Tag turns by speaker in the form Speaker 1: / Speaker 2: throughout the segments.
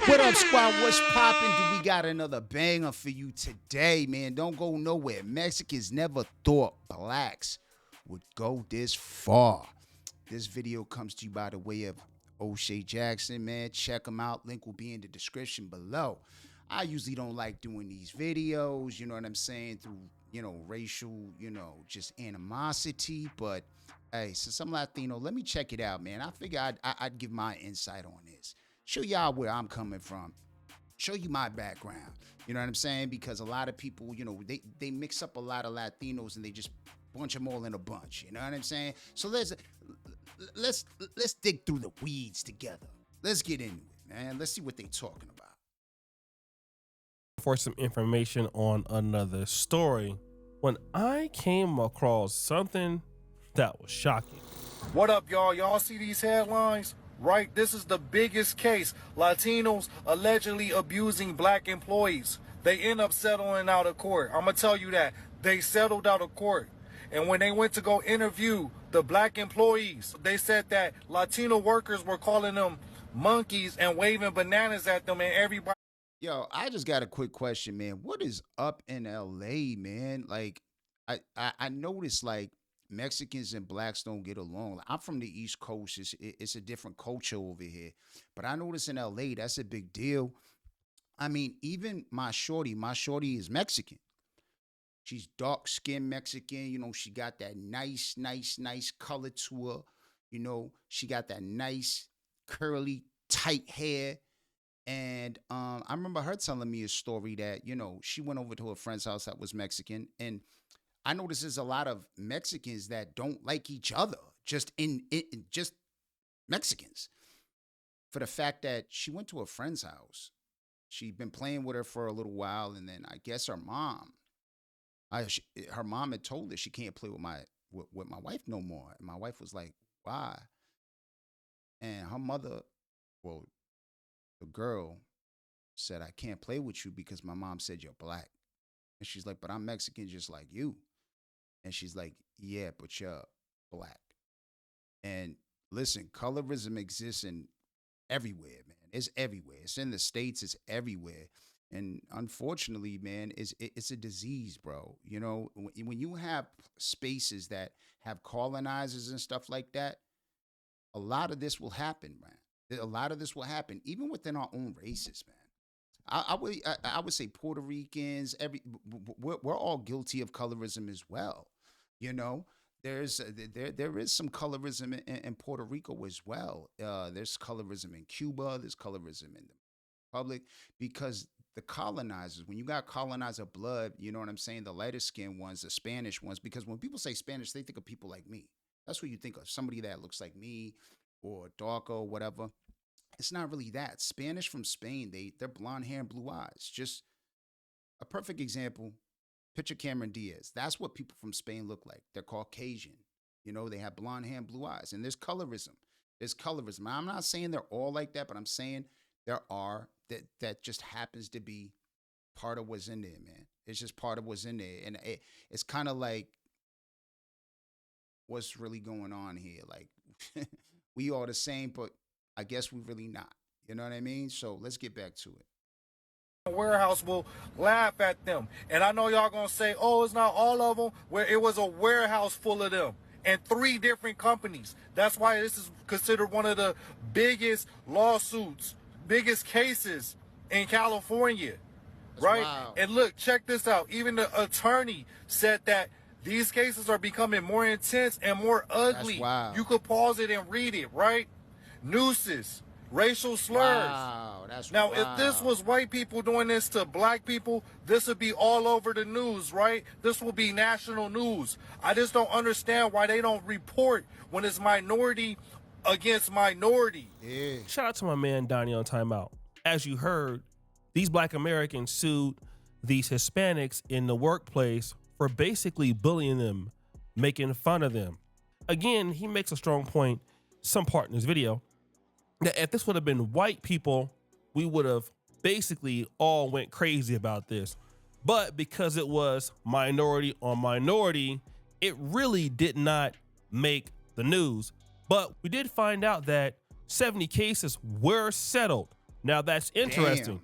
Speaker 1: What up, squad? What's poppin'? Do we got another banger for you today, man? Don't go nowhere. Mexicans never thought blacks would go this far. This video comes to you by the way of O'Shea Jackson, man. Check him out. Link will be in the description below. I usually don't like doing these videos, you know what I'm saying, through, racial, just animosity. But, hey, since I'm Latino, let me check it out, man. I figure I'd give my insight on this. Show y'all where I'm coming from. Show you my background. You know what I'm saying? Because a lot of people, they mix up a lot of Latinos and they just bunch them all in a bunch. You know what I'm saying? So let's dig through the weeds together. Let's get into it, man. Let's see what they talking about.
Speaker 2: For some information on another story, when I came across something that was shocking.
Speaker 3: What up, y'all? Y'all see these headlines? Right? This is the biggest case. Latinos allegedly abusing black employees. They end up settling out of court. I'm going to tell you that. They settled out of court. And when they went to go interview the black employees, they said that Latino workers were calling them monkeys and waving bananas at them, and everybody.
Speaker 1: Yo, I just got a quick question, man. What is up in LA, man? Like, I noticed, like, Mexicans and blacks don't get along. I'm from the East Coast. It's a different culture over here. But I notice in LA, that's a big deal. I mean, even my shorty is Mexican. She's dark-skinned Mexican. She got that nice color to her. She got that nice, curly, tight hair. And I remember her telling me a story that, she went over to a friend's house that was Mexican. And I notice there's a lot of Mexicans that don't like each other, just just Mexicans. For the fact that she went to a friend's house. She'd been playing with her for a little while. And then I guess her mom had told her she can't play with my wife no more. And my wife was like, why? And her mother, well, the girl said, I can't play with you because my mom said you're black. And she's like, but I'm Mexican just like you. And she's like, yeah, but you're black. And listen, colorism exists in everywhere, man. It's everywhere. It's in the States. It's everywhere. And unfortunately, man, it's a disease, bro. When you have spaces that have colonizers and stuff like that, a lot of this will happen, man. A lot of this will happen, even within our own races, man. I would say Puerto Ricans, we're all guilty of colorism as well. There is some colorism in Puerto Rico as well. There's colorism in Cuba. There's colorism in the Republic because the colonizers, when you got colonizer blood, you know what I'm saying? The lighter skinned ones, the Spanish ones, because when people say Spanish, they think of people like me. That's what you think of, somebody that looks like me or darker or whatever. It's not really that. Spanish from Spain, they're blonde hair and blue eyes. Just a perfect example. Picture Cameron Diaz. That's what people from Spain look like. They're Caucasian. They have blonde hair and blue eyes. And there's colorism. I'm not saying they're all like that, but I'm saying there are that just happens to be part of what's in there, man. It's just part of what's in there. And it's kind of like what's really going on here. Like we are the same, but I guess we really not. You know what I mean? So let's get back to it.
Speaker 3: Warehouse will laugh at them. And I know y'all gonna say, oh, it's not all of them, where it was a warehouse full of them and 3 different companies. That's why this is considered one of the biggest lawsuits, biggest cases in California.
Speaker 1: That's
Speaker 3: right?
Speaker 1: wild.
Speaker 3: And look, check this out. Even the attorney said that these cases are becoming more intense and more ugly.
Speaker 1: That's wild.
Speaker 3: You could pause it and read it, right? Nooses, racial slurs.
Speaker 1: Wow, that's
Speaker 3: Now,
Speaker 1: wild.
Speaker 3: if this was white people doing this to black people, this would be all over the news, right? This will be national news. I just don't understand why they don't report when it's minority against minority.
Speaker 1: Yeah.
Speaker 2: Shout out to my man Donnie on Timeout. As you heard, these black Americans sued these Hispanics in the workplace for basically bullying them, making fun of them. Again, he makes a strong point, some part in this video, that if this would have been white people, we would have basically all went crazy about this. But because it was minority on minority, it really did not make the news. But we did find out that 70 cases were settled Now that's interesting.
Speaker 1: Damn.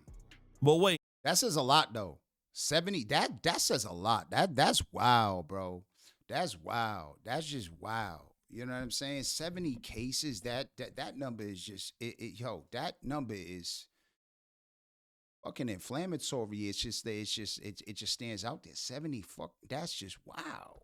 Speaker 2: But wait,
Speaker 1: That says a lot though. 70, that says a lot. That's wild, bro. That's wild. That's just wild. You know what I'm saying? 70 cases, that number is just yo, that number is fucking inflammatory. It just stands out there. 70 fuck, that's just wow.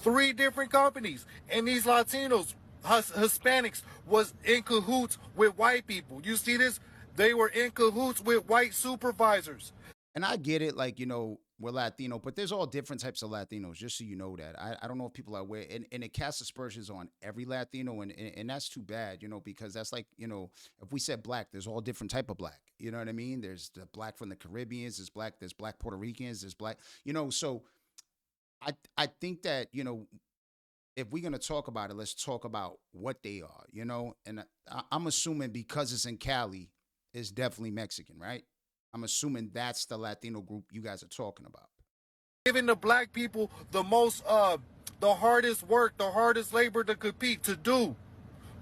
Speaker 3: 3 different companies, and these Latinos, Hispanics, was in cahoots with white people. You see this? They were in cahoots with white supervisors.
Speaker 1: And I get it, like, we're Latino, but there's all different types of Latinos, just so you know that. I don't know if people are aware, and it casts aspersions on every Latino, and that's too bad, because that's like, if we said black, there's all different type of black. You know what I mean? There's the black from the Caribbeans, there's black Puerto Ricans, there's black, so I think that, if we're gonna talk about it, let's talk about what they are, and I'm assuming because it's in Cali, it's definitely Mexican, right? I'm assuming that's the Latino group you guys are talking about.
Speaker 3: Giving the black people the most, the hardest work, the hardest labor to compete, to do,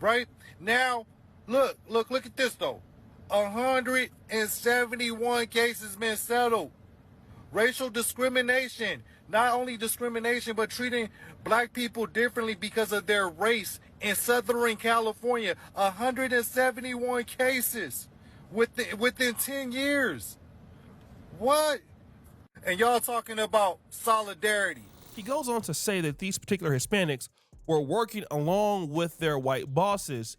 Speaker 3: right? Now, look at this though. 171 cases been settled. Racial discrimination, not only discrimination, but treating black people differently because of their race in Southern California. 171 cases within 10 years. What? And y'all talking about solidarity.
Speaker 2: he goes on to say that these particular Hispanics were working along with their white bosses,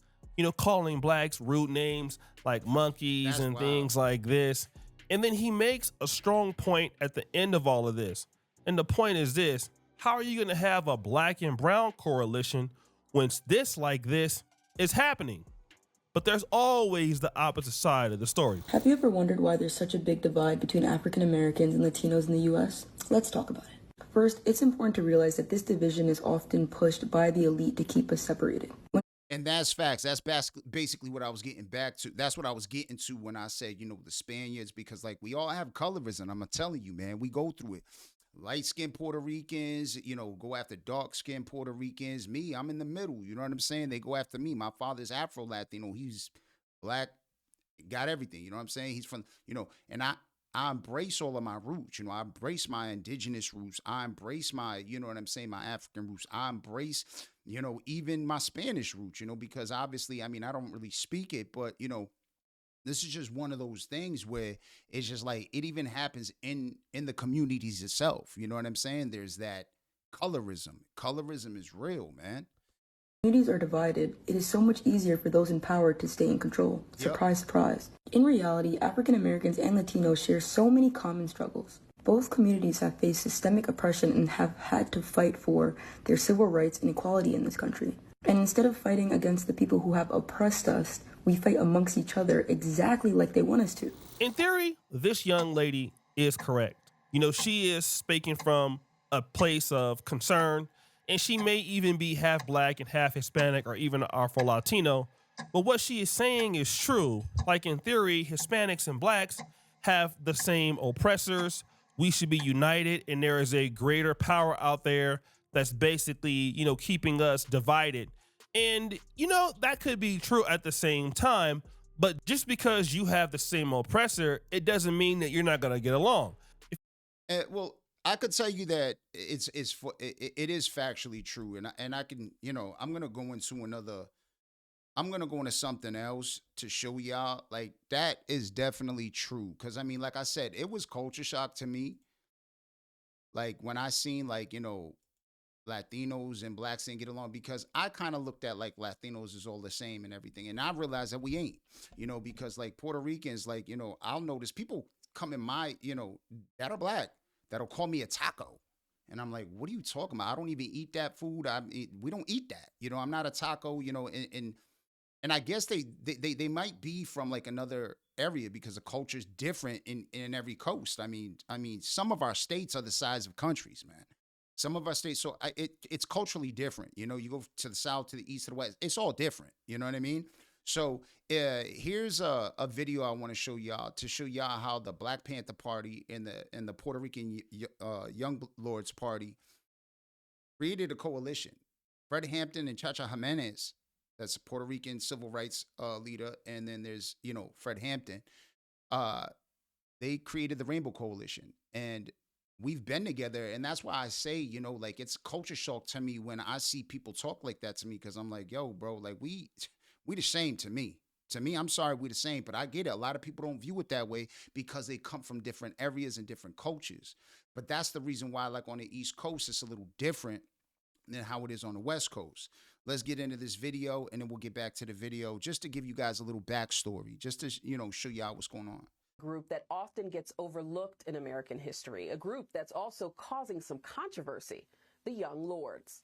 Speaker 2: calling blacks rude names like monkeys
Speaker 1: That's
Speaker 2: and
Speaker 1: wild.
Speaker 2: things like this. And then he makes a strong point at the end of all of this. And the point is this: how are you going to have a black and brown coalition when this like this is happening? But there's always the opposite side of the story.
Speaker 4: Have you ever wondered why there's such a big divide between African Americans and Latinos in the US? Let's talk about it. First, it's important to realize that this division is often pushed by the elite to keep us separated.
Speaker 1: And that's facts. That's basically what I was getting back to. That's what I was getting to when I said, the Spaniards, because like we all have colorism. I'm telling you, man, we go through it. Light-skinned Puerto Ricans, go after dark-skinned Puerto Ricans. Me, I'm in the middle. You know what I'm saying? They go after me. My father's Afro-Latino. He's black, got everything. You know what I'm saying? He's from, and I embrace all of my roots. I embrace my indigenous roots. I embrace my, what I'm saying, my African roots. I embrace, even my Spanish roots, because obviously, I mean, I don't really speak it, but, this is just one of those things where it's just like it even happens in the communities itself. You know what I'm saying? There's that colorism. Colorism is real, man.
Speaker 4: Communities are divided, it is so much easier for those in power to stay in control. Surprise, surprise. In reality, African Americans and Latinos share so many common struggles. Both communities have faced systemic oppression and have had to fight for their civil rights and equality in this country. And instead of fighting against the people who have oppressed us, we fight amongst each other exactly like they want us to.
Speaker 2: In theory, this young lady is correct. She is speaking from a place of concern, and she may even be half black and half Hispanic or even Afro-Latino. But what she is saying is true. Like in theory, Hispanics and blacks have the same oppressors. We should be united, and there is a greater power out there that's basically, keeping us divided. And, that could be true at the same time, but just because you have the same oppressor, it doesn't mean that you're not going to get along.
Speaker 1: Well, I could tell you that it is factually true, and I can, I'm gonna go into something else to show y'all like that is definitely true. Because I mean, like I said, it was culture shock to me. Like when I seen like Latinos and blacks didn't get along, because I kind of looked at like Latinos is all the same and everything. And I realized that we ain't, because like Puerto Ricans, like, I'll notice people come in my, that are black, that'll call me a taco. And I'm like, what are you talking about? I don't even eat that food. We don't eat that. I'm not a taco, and I guess they might be from like another area because the culture is different in every coast. I mean, some of our states are the size of countries, man. Some of our states, so it's culturally different. You go to the south, to the east, to the west. It's all different. You know what I mean? So here's a video I want to show y'all how the Black Panther Party and the Puerto Rican Young Lords Party created a coalition. Fred Hampton and Chacha Jimenez, that's a Puerto Rican civil rights leader, and then there's, you know, Fred Hampton. Uh, they created the Rainbow Coalition, and we've been together. And that's why I say, you know, like, it's culture shock to me when I see people talk like that to me, because I'm like, yo, bro, like, we the same to me. To me, I'm sorry, we the same, but I get it. A lot of people don't view it that way because they come from different areas and different cultures. But that's the reason why, like, on the East Coast, it's a little different than how it is on the West Coast. Let's get into this video, and then we'll get back to the video just to give you guys a little backstory, just to, you know, show y'all what's going on.
Speaker 5: Group that often gets overlooked in American history, a group that's also causing some controversy, the Young Lords.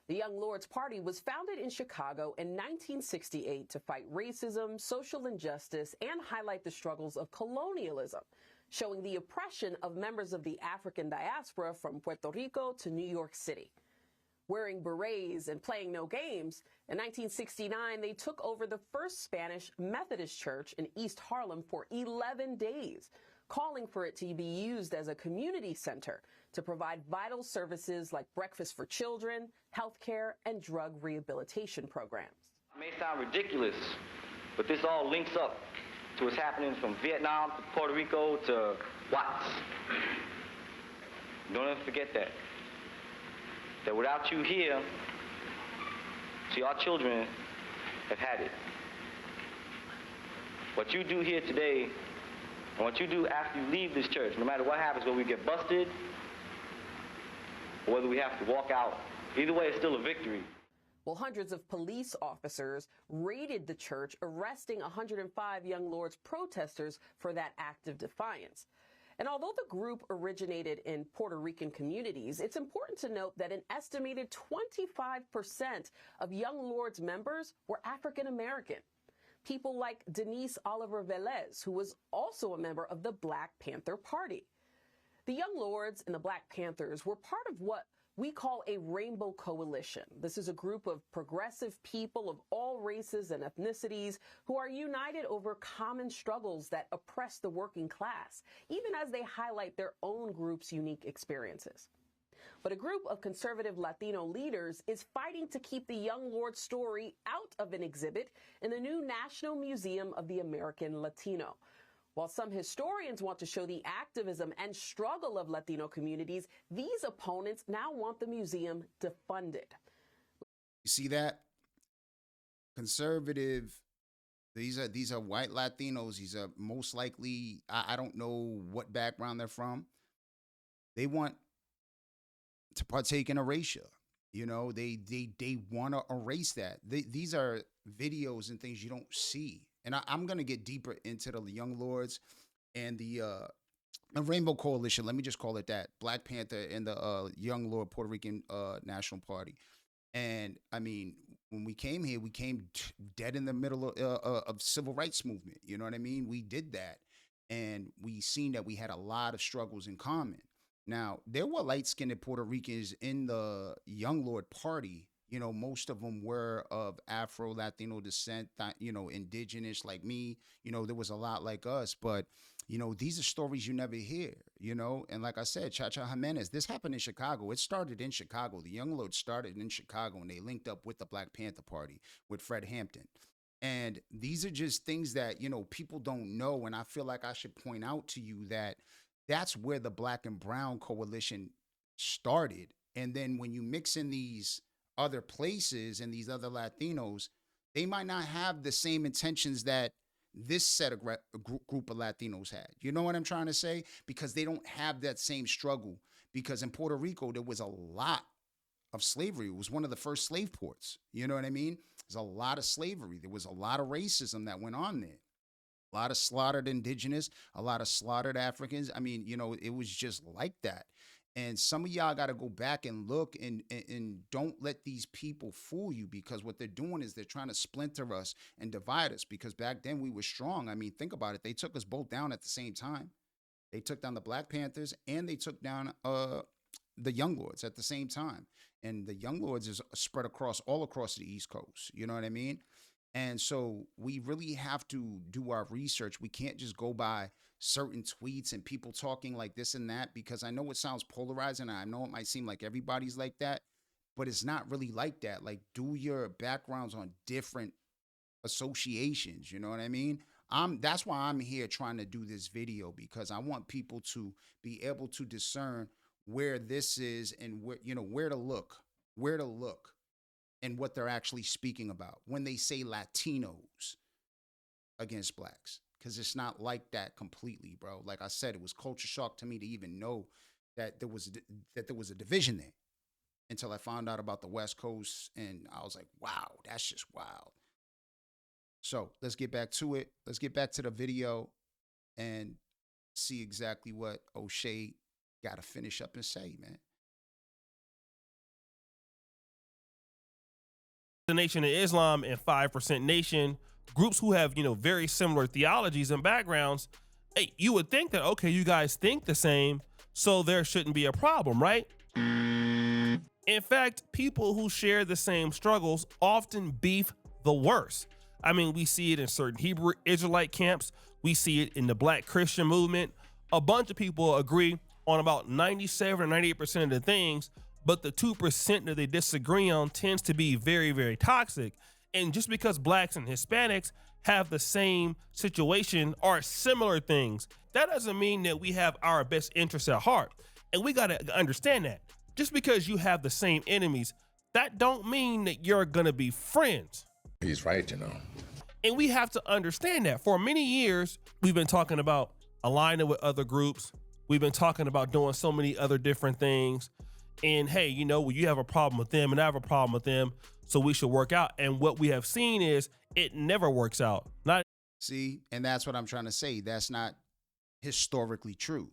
Speaker 5: The Young Lords Party was founded in Chicago in 1968 to fight racism, social injustice, and highlight the struggles of colonialism, showing the oppression of members of the African diaspora from Puerto Rico to New York City. Wearing berets and playing no games, in 1969, they took over the First Spanish Methodist Church in East Harlem for 11 days, calling for it to be used as a community center to provide vital services like breakfast for children, health care, and drug rehabilitation programs.
Speaker 6: It may sound ridiculous, but this all links up to what's happening from Vietnam to Puerto Rico to Watts. Don't ever forget that. That without you here, see, our children have had it. What you do here today, and what you do after you leave this church, no matter what happens, whether we get busted, or whether we have to walk out, either way, it's still a victory.
Speaker 5: Well, hundreds of police officers raided the church, arresting 105 Young Lords protesters for that act of defiance. And although the group originated in Puerto Rican communities, it's important to note that an estimated 25% of Young Lords members were African American. People like Denise Oliver Velez, who was also a member of the Black Panther Party. The Young Lords and the Black Panthers were part of what we call a Rainbow Coalition. This is a group of progressive people of all races and ethnicities who are united over common struggles that oppress the working class, even as they highlight their own group's unique experiences. But a group of conservative Latino leaders is fighting to keep the Young Lords story out of an exhibit in the new National Museum of the American Latino. While some historians want to show the activism and struggle of Latino communities, these opponents now want the museum defunded.
Speaker 1: You see that? Conservative, these are white Latinos. These are most likely, I don't know what background they're from. They want to partake in erasure. You know, they want to erase that. These are videos and things you don't see. And I'm going to get deeper into the Young Lords and the Rainbow Coalition. Let me just call it that. Black Panther and the Young Lord Puerto Rican National Party. And, I mean, when we came here, we came dead in the middle of civil rights movement. You know what I mean? We did that. And we seen that we had a lot of struggles in common. Now, there were light-skinned Puerto Ricans in the Young Lord Party. You know, most of them were of Afro-Latino descent, you know, indigenous like me. You know, there was a lot like us. But, you know, these are stories you never hear, you know. And like I said, Chacha Jimenez, this happened in Chicago. It started in Chicago. The Young Lords started in Chicago, and they linked up with the Black Panther Party, with Fred Hampton. And these are just things that, you know, people don't know. And I feel like I should point out to you that that's where the Black and Brown Coalition started. And then when you mix in these other places and these other Latinos, they might not have the same intentions that this set of group of Latinos had. You know what I'm trying to say? Because they don't have that same struggle. Because in Puerto Rico, there was a lot of slavery. It was one of the first slave ports. You know what I mean? There's a lot of slavery. There was a lot of racism that went on there. A lot of slaughtered indigenous, a lot of slaughtered Africans. I mean, you know, it was just like that. And some of y'all got to go back and look and don't let these people fool you, because what they're doing is they're trying to splinter us and divide us, because back then we were strong. I mean, think about it. They took us both down at the same time. They took down the Black Panthers and they took down the Young Lords at the same time. And the Young Lords is spread all across the East Coast. You know what I mean? And so we really have to do our research. We can't just go by certain tweets and people talking like this and that, because I know it sounds polarizing. I know it might seem like everybody's like that. but it's not really like that. Like, do your backgrounds on different associations, you know what I mean? That's why I'm here trying to do this video, because I want people to be able to discern where this is and where, you know, where to look and what they're actually speaking about when they say Latinos against blacks, because it's not like that completely, bro. Like I said, it was culture shock to me to even know that there was a division there until I found out about the West Coast, and I was like, wow, that's just wild. So let's get back to it. Let's get back to the video and see exactly what O'Shea got to finish up and say, man.
Speaker 2: The Nation of Islam and 5% Nation, groups who have, very similar theologies and backgrounds. Hey, you would think that, okay, you guys think the same, so there shouldn't be a problem, right? In fact, people who share the same struggles often beef the worst. I mean, we see it in certain Hebrew Israelite camps. We see it in the Black Christian movement. A bunch of people agree on about 97 or 98% of the things, but the 2% that they disagree on tends to be very, very toxic. And just because blacks and Hispanics have the same situation or similar things, that doesn't mean that we have our best interests at heart. And we got to understand that. Just because you have the same enemies, that don't mean that you're going to be friends.
Speaker 7: He's right,
Speaker 2: And we have to understand that. For many years, we've been talking about aligning with other groups. We've been talking about doing so many other different things. And hey, well, you have a problem with them and I have a problem with them, so we should work out. And what we have seen is it never works out.
Speaker 1: See, and that's what I'm trying to say. That's not historically true.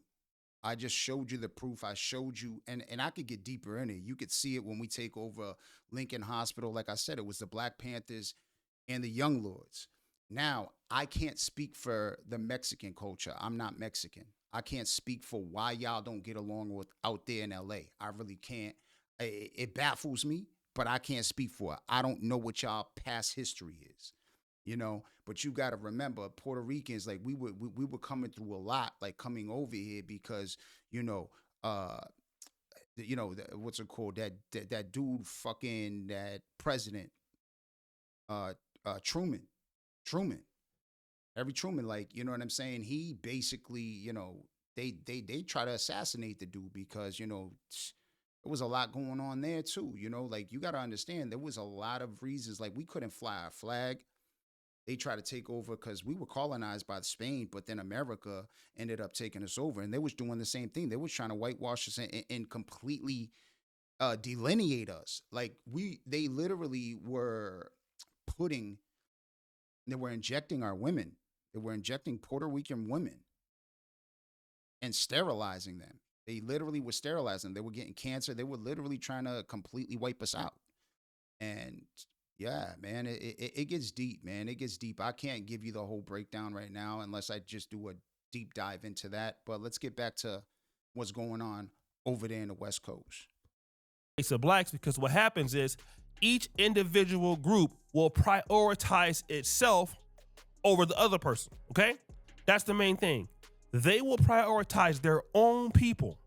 Speaker 1: I just showed you the proof. I showed you, and I could get deeper in it. You could see it when we take over Lincoln Hospital. Like I said, it was the Black Panthers and the Young Lords. Now, I can't speak for the Mexican culture. I'm not Mexican. I can't speak for why y'all don't get along with out there in LA. I really can't. It baffles me, but I can't speak for it. I don't know what y'all past history is. But you got to remember, Puerto Ricans, like we were coming through a lot, like coming over here because, what's it called? That dude, fucking that president, Truman, Harry Truman, like, you know what I'm saying? He basically, they try to assassinate the dude because, there was a lot going on there too. Like you got to understand, there was a lot of reasons, like we couldn't fly our flag. They tried to take over because we were colonized by Spain, but then America ended up taking us over. And they was doing the same thing. They was trying to whitewash us and completely delineate us. Like they literally were injecting our women. They were injecting Puerto Rican women and sterilizing them. They literally were sterilizing them. They were getting cancer. They were literally trying to completely wipe us out. And yeah, man, it gets deep, man. It gets deep. I can't give you the whole breakdown right now unless I just do a deep dive into that. But let's get back to what's going on over there in the West Coast.
Speaker 2: It's the blacks, because what happens is each individual group will prioritize itself over the other person, okay? That's the main thing. They will prioritize their own people,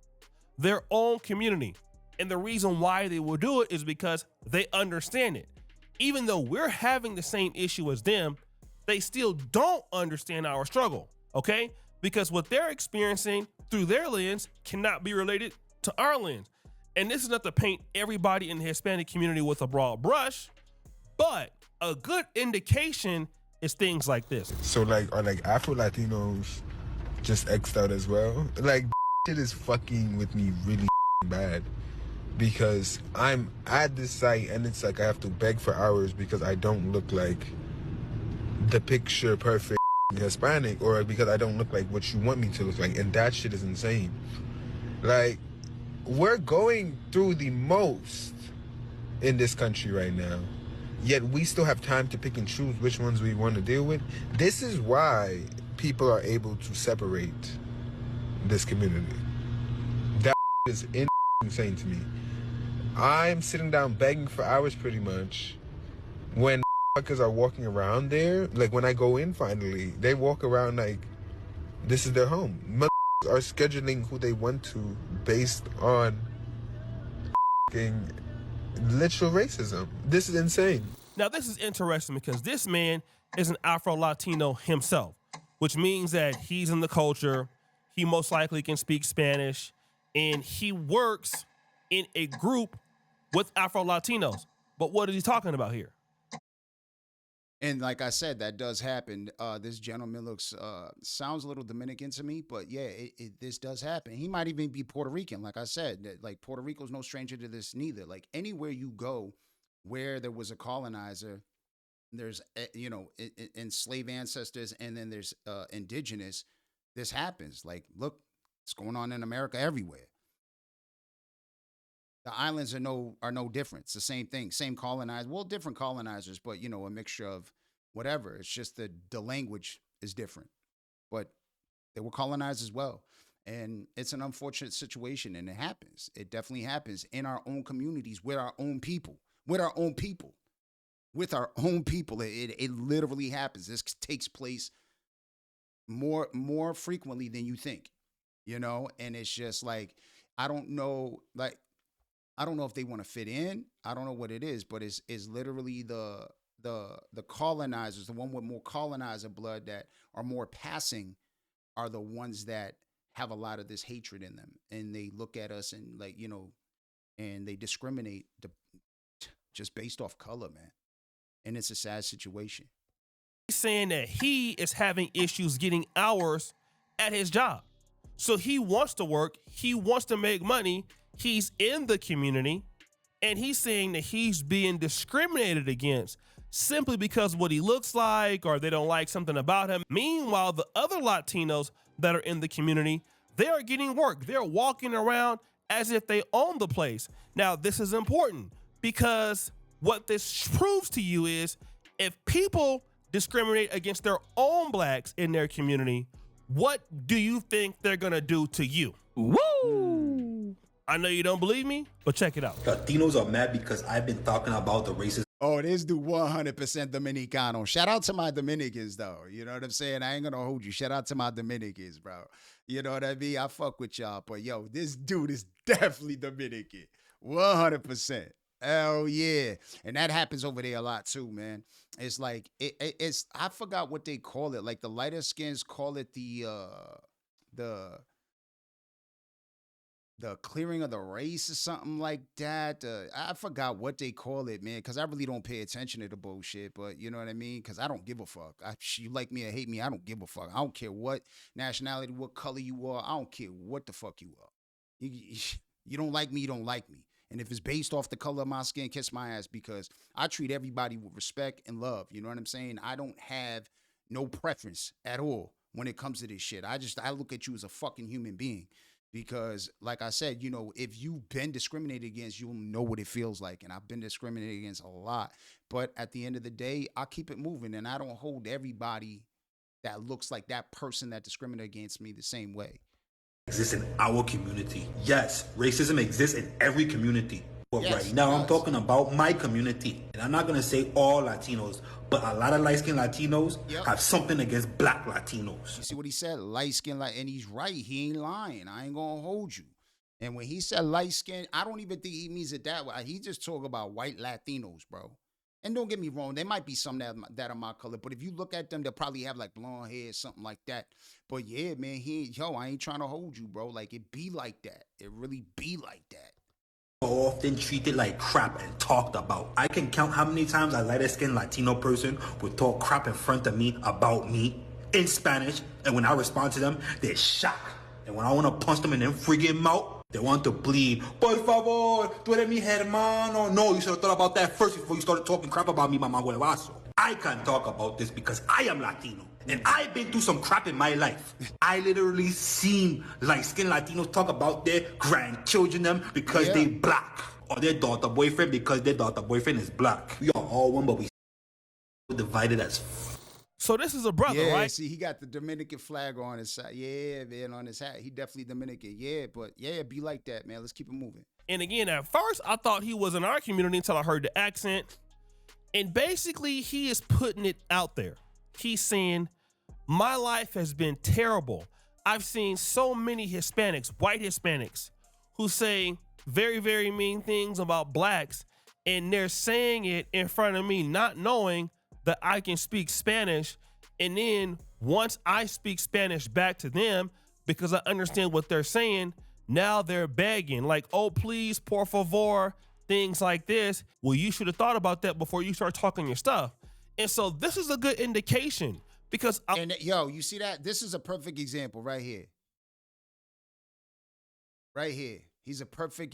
Speaker 2: their own community. And the reason why they will do it is because they understand it. Even though we're having the same issue as them, they still don't understand our struggle, okay? Because what they're experiencing through their lens cannot be related to our lens. And this is not to paint everybody in the Hispanic community with a broad brush, but a good indication is things like this.
Speaker 8: So are Afro Latinos just X'd out as well? Like, shit is fucking with me really bad. Because I'm at this site and it's like I have to beg for hours because I don't look like the picture perfect Hispanic, or because I don't look like what you want me to look like. And that shit is insane. Like, we're going through the most in this country right now, yet we still have time to pick and choose which ones we want to deal with. This is why people are able to separate this community. That is insane to me. I'm sitting down begging for hours pretty much when fuckers are walking around there. Like when I go in finally, they walk around like this is their home. Are scheduling who they want to based on literal racism. This is insane.
Speaker 2: Now, this is interesting because this man is an Afro-Latino himself, which means that he's in the culture. He most likely can speak Spanish, and he works in a group with Afro-Latinos. But what is he talking about here?
Speaker 1: And like I said, that does happen. This gentleman looks, sounds a little Dominican to me, but yeah, this does happen. He might even be Puerto Rican. Like I said, like Puerto Rico's no stranger to this neither. Like anywhere you go where there was a colonizer, there's, enslaved ancestors, and then there's indigenous, this happens. Like, look, it's going on in America everywhere. The islands are no different. It's the same thing, same colonizers. Well, different colonizers, but a mixture of whatever. It's just the language is different, but they were colonized as well. And it's an unfortunate situation, and it happens. It definitely happens in our own communities with our own people, with our own people. It literally happens. This takes place more frequently than you think, and it's just like, I don't know if they want to fit in. I don't know what it is, but it's literally the colonizers, the one with more colonizer blood that are more passing, are the ones that have a lot of this hatred in them, and they look at us and and they discriminate just based off color, man. And it's a sad situation.
Speaker 2: He's saying that he is having issues getting hours at his job. So he wants to work. He wants to make money. He's in the community, and he's saying that he's being discriminated against simply because of what he looks like, or they don't like something about him. Meanwhile, the other Latinos that are in the community, they are getting work. They're walking around as if they own the place. Now, this is important because what this proves to you is if people discriminate against their own blacks in their community, what do you think they're gonna do to you? Woo! I know you don't believe me, but check it out.
Speaker 7: Latinos are mad because I've been talking about the racist.
Speaker 1: Oh, this dude 100% Dominicano. Shout out to my Dominicans, though. You know what I'm saying? I ain't gonna hold you. Shout out to my Dominicans, bro. You know what I mean? I fuck with y'all, but yo, this dude is definitely Dominican. 100%. Hell yeah. And that happens over there a lot too, man. It's like, it's, I forgot what they call it. Like the lighter skins call it the clearing of the race or something like that. I forgot what they call it, man, because I really don't pay attention to the bullshit, but you know what I mean? Because I don't give a fuck. You like me or hate me, I don't give a fuck. I don't care what nationality, what color you are. I don't care what the fuck you are. You don't like me, you don't like me. And if it's based off the color of my skin, kiss my ass, because I treat everybody with respect and love. You know what I'm saying? I don't have no preference at all when it comes to this shit. I look at you as a fucking human being. Because, like I said, if you've been discriminated against, you'll know what it feels like. And I've been discriminated against a lot. But at the end of the day, I keep it moving. And I don't hold everybody that looks like that person that discriminated against me the same way.
Speaker 7: Exists in our community. Yes, racism exists in every community. But
Speaker 1: yes,
Speaker 7: right now, I'm talking about my community. And I'm not going to say all Latinos, but a lot of light-skinned Latinos have something against black Latinos.
Speaker 1: You see what he said? Light-skinned, and he's right. He ain't lying. I ain't going to hold you. And when he said light-skinned, I don't even think he means it that way. He just talk about white Latinos, bro. And don't get me wrong, there might be some that are my color, but if you look at them, they'll probably have like blonde hair, something like that. But yeah, man, I ain't trying to hold you, bro. Like, it be like that. It really be like that.
Speaker 7: Often treated like crap and talked about. I can count how many times a lighter-skinned Latino person would talk crap in front of me about me in Spanish, and when I respond to them, they're shocked. And when I want to punch them in their friggin' mouth, they want to bleed. Por favor, tú eres mi hermano. No, you should have thought about that first before you started talking crap about me, mama huevazo. I can't talk about this because I am Latino. And I've been through some crap in my life. I literally seen light-skinned Latinos talk about their grandchildren them because they black. Or their daughter boyfriend because their daughter boyfriend is black. We are all one, but we divided as
Speaker 2: So this is a brother, right?
Speaker 1: See, he got the Dominican flag on his side. Yeah, man, on his hat. He definitely Dominican. Yeah, but yeah, be like that, man. Let's keep it moving.
Speaker 2: And again, at first, I thought he was in our community until I heard the accent. And basically, he is putting it out there. He's saying, my life has been terrible. I've seen so many Hispanics, white Hispanics, who say very, very mean things about blacks. and they're saying it in front of me, not knowing that I can speak Spanish. And then once I speak Spanish back to them, because I understand what they're saying, now they're begging, like, oh, please, por favor, things like this. Well, you should have thought about that before you start talking your stuff. And so this is a good indication because
Speaker 1: and yo, you see that? This is a perfect example right here. Right here. He's a perfect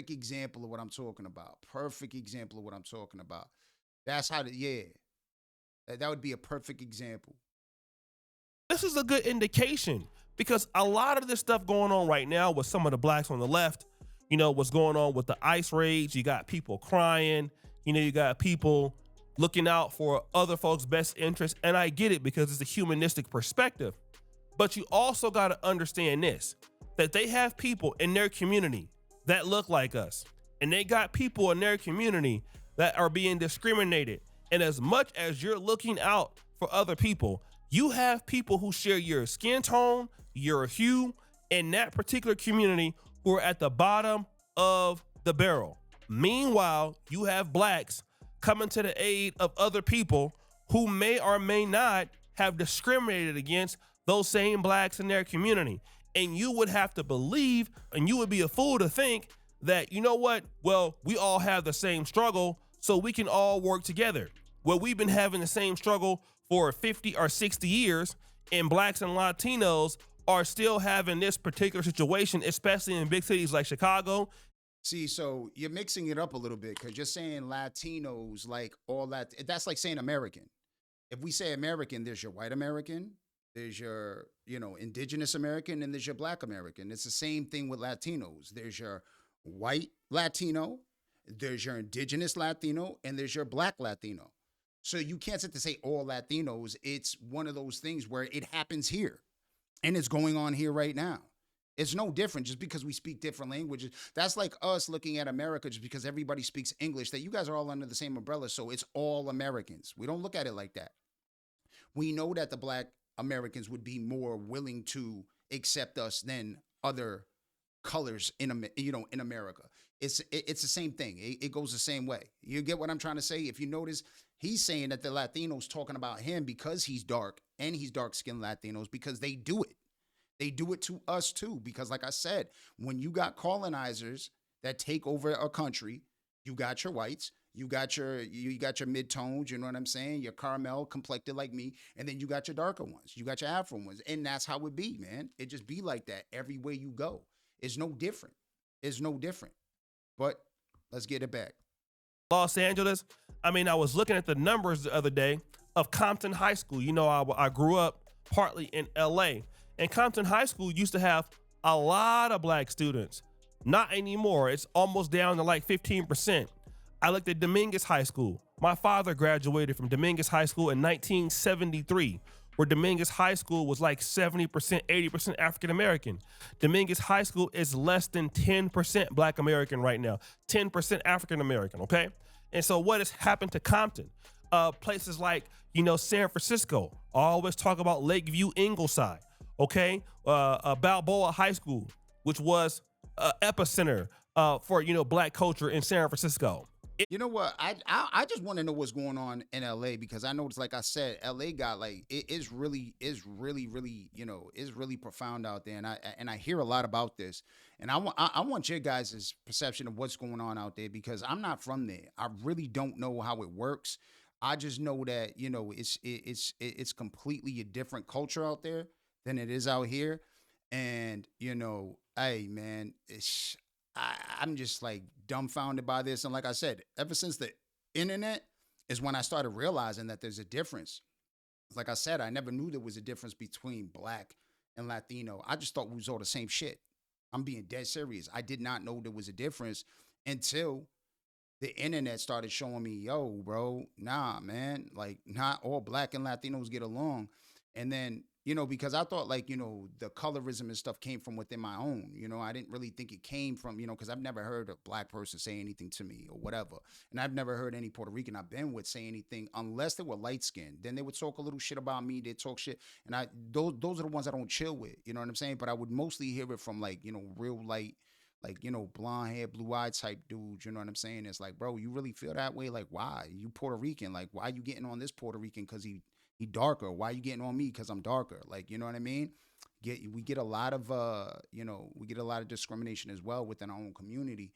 Speaker 1: example of what I'm talking about. Perfect example of what I'm talking about. That's how that would be a perfect example.
Speaker 2: This is a good indication because a lot of this stuff going on right now with some of the blacks on the left, you know, what's going on with the ICE raids, you got people crying, you know, you got people looking out for other folks' best interests. And I get it because it's a humanistic perspective. But you also got to understand this, that they have people in their community that look like us. And they got people in their community that are being discriminated. And as much as you're looking out for other people, you have people who share your skin tone, your hue, in that particular community who are at the bottom of the barrel. Meanwhile, you have blacks coming to the aid of other people who may or may not have discriminated against those same blacks in their community. And you would have to believe, and you would be a fool to think that, you know what, well, we all have the same struggle, so we can all work together. Well, we've been having the same struggle for 50 or 60 years, and blacks and Latinos are still having this particular situation, especially in big cities like Chicago.
Speaker 1: See, so you're mixing it up a little bit because you're saying Latinos, like all that. That's like saying American. If we say American, there's your white American, there's your, you know, indigenous American, and there's your black American. It's the same thing with Latinos. There's your white Latino, there's your indigenous Latino, and there's your black Latino. So you can't sit to say all Latinos. It's one of those things where it happens here and it's going on here right now. It's no different just because we speak different languages. That's like us looking at America just because everybody speaks English, that you guys are all under the same umbrella. So it's all Americans. We don't look at it like that. We know that the black Americans would be more willing to accept us than other colors in America. It's the same thing. It goes the same way. You get what I'm trying to say? If you notice, he's saying that the Latinos talking about him because he's dark, and he's dark-skinned Latinos, because they do it. They do it to us too, because like I said, when you got colonizers that take over a country, you got your whites, you got your mid-tones, you know what I'm saying? Your caramel complected like me, and then you got your darker ones, you got your Afro ones, and that's how it be, man. It just be like that everywhere you go. It's no different. It's no different. But let's get it back.
Speaker 2: Los Angeles. I mean, I was looking at the numbers the other day of Compton High School. You know, I grew up partly in LA, and Compton High School used to have a lot of black students. Not anymore. It's almost down to like 15%. I looked at Dominguez High School. My father graduated from Dominguez High School in 1973, where Dominguez High School was like 70%, 80% African American. Dominguez High School is less than 10% Black American right now, 10% African American, okay? And so what has happened to Compton? Places like, you know, San Francisco, I always talk about Lakeview, Ingleside, okay? Balboa High School, which was epicenter for, you know, black culture in San Francisco.
Speaker 1: You know what? I just want to know what's going on in LA, because I know it's like I said, LA got like it's really, you know, it's really profound out there, and I hear a lot about this, and I want your guys' perception of what's going on out there, because I'm not from there. I really don't know how it works. I just know that, you know, it's completely a different culture out there than it is out here, and you know, hey man, I'm just like dumbfounded by this. And like I said, ever since the internet is when I started realizing that there's a difference. Like I said, I never knew there was a difference between black and Latino. I just thought we was all the same shit. I'm being dead serious. I did not know there was a difference until the internet started showing me, yo, bro, nah, man, like not all black and Latinos get along. And then, you know, because I thought like, you know, the colorism and stuff came from within my own, you know, I didn't really think it came from, you know, because I've never heard a black person say anything to me or whatever. And I've never heard any Puerto Rican I've been with say anything unless they were light skinned. Then they would talk a little shit about me. They'd talk shit. And those are the ones I don't chill with, you know what I'm saying? But I would mostly hear it from like, you know, real light like, you know, blonde hair, blue eye type dudes, you know what I'm saying? It's like, bro, you really feel that way? Like, why? You Puerto Rican. Like, why you getting on this Puerto Rican because he darker? Why you getting on me because I'm darker? Like, you know what I mean? We get a lot of we get a lot of discrimination as well within our own community.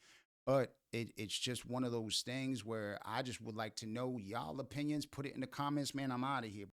Speaker 1: But it's just one of those things where I just would like to know y'all opinions. Put it in the comments, man. I'm out of here.